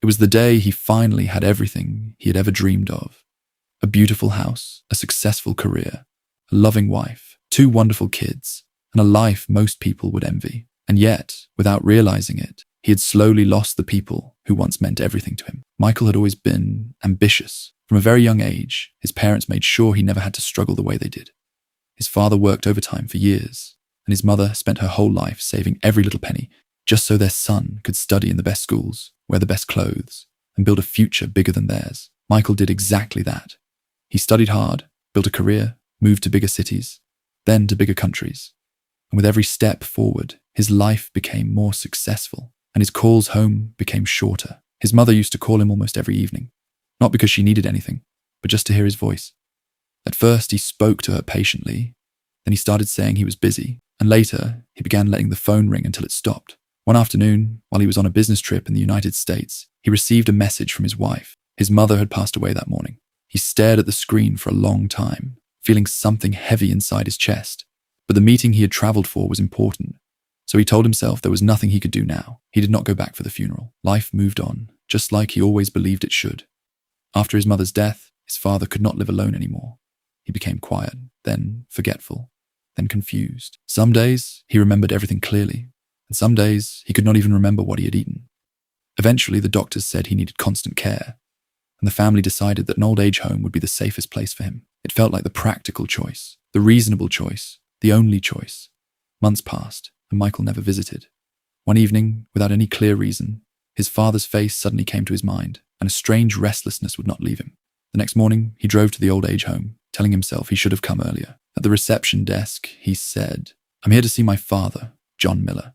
It was the day he finally had everything he had ever dreamed of. A beautiful house, a successful career, a loving wife, 2 wonderful kids, and a life most people would envy. And yet, without realizing it, he had slowly lost the people who once meant everything to him. Michael had always been ambitious. From a very young age, his parents made sure he never had to struggle the way they did. His father worked overtime for years, and his mother spent her whole life saving every little penny just so their son could study in the best schools, wear the best clothes, and build a future bigger than theirs. Michael did exactly that. He studied hard, built a career, moved to bigger cities, then to bigger countries. And with every step forward, his life became more successful, and his calls home became shorter. His mother used to call him almost every evening, not because she needed anything, but just to hear his voice. At first, he spoke to her patiently, then he started saying he was busy, and later, he began letting the phone ring until it stopped. One afternoon, while he was on a business trip in the United States, he received a message from his wife. His mother had passed away that morning. He stared at the screen for a long time, feeling something heavy inside his chest. But the meeting he had traveled for was important, so he told himself there was nothing he could do now. He did not go back for the funeral. Life moved on, just like he always believed it should. After his mother's death, his father could not live alone anymore. He became quiet, then forgetful, then confused. Some days, he remembered everything clearly, and some days, he could not even remember what he had eaten. Eventually, the doctors said he needed constant care, and the family decided that an old age home would be the safest place for him. It felt like the practical choice, the reasonable choice, the only choice. Months passed, and Michael never visited. One evening, without any clear reason, his father's face suddenly came to his mind, and a strange restlessness would not leave him. The next morning, he drove to the old age home, telling himself he should have come earlier. At the reception desk, he said, "I'm here to see my father, John Miller."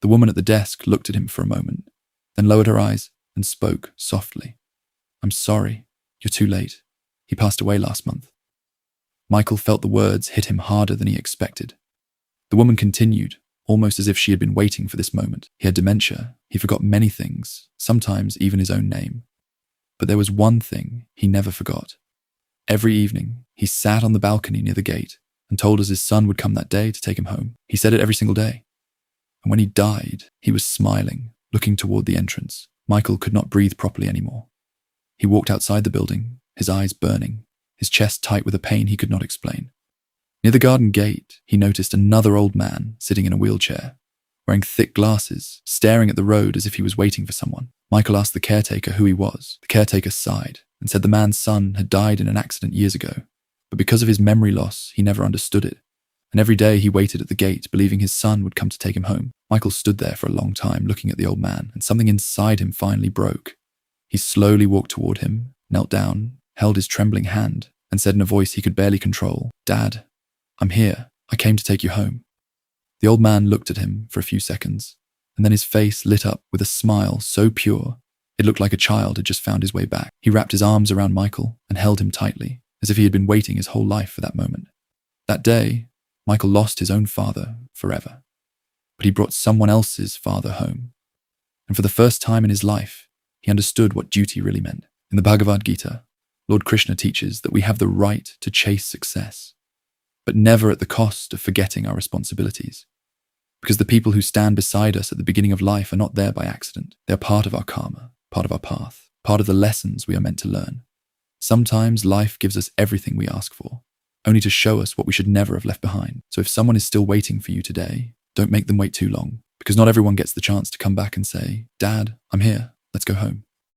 The woman at the desk looked at him for a moment, then lowered her eyes and spoke softly. "I'm sorry, you're too late. He passed away last month." Michael felt the words hit him harder than he expected. The woman continued, almost as if she had been waiting for this moment. He had dementia. He forgot many things, sometimes even his own name. But there was one thing he never forgot. Every evening, he sat on the balcony near the gate and told us his son would come that day to take him home. He said it every single day. And when he died, he was smiling, looking toward the entrance. Michael could not breathe properly anymore. He walked outside the building, his eyes burning, his chest tight with a pain he could not explain. Near the garden gate, he noticed another old man sitting in a wheelchair, wearing thick glasses, staring at the road as if he was waiting for someone. Michael asked the caretaker who he was. The caretaker sighed and said the man's son had died in an accident years ago, but because of his memory loss, he never understood it. And every day he waited at the gate, believing his son would come to take him home. Michael stood there for a long time, looking at the old man, and something inside him finally broke. He slowly walked toward him, knelt down, held his trembling hand, and said in a voice he could barely control, "Dad, I'm here. I came to take you home." The old man looked at him for a few seconds, and then his face lit up with a smile so pure, it looked like a child had just found his way back. He wrapped his arms around Michael and held him tightly, as if he had been waiting his whole life for that moment. That day, Michael lost his own father forever, but he brought someone else's father home. And for the first time in his life, he understood what duty really meant. In the Bhagavad Gita, Lord Krishna teaches that we have the right to chase success, but never at the cost of forgetting our responsibilities. Because the people who stand beside us at the beginning of life are not there by accident. They are part of our karma, part of our path, part of the lessons we are meant to learn. Sometimes life gives us everything we ask for, only to show us what we should never have left behind. So if someone is still waiting for you today, don't make them wait too long, because not everyone gets the chance to come back and say, "Dad, I'm here, let's go home."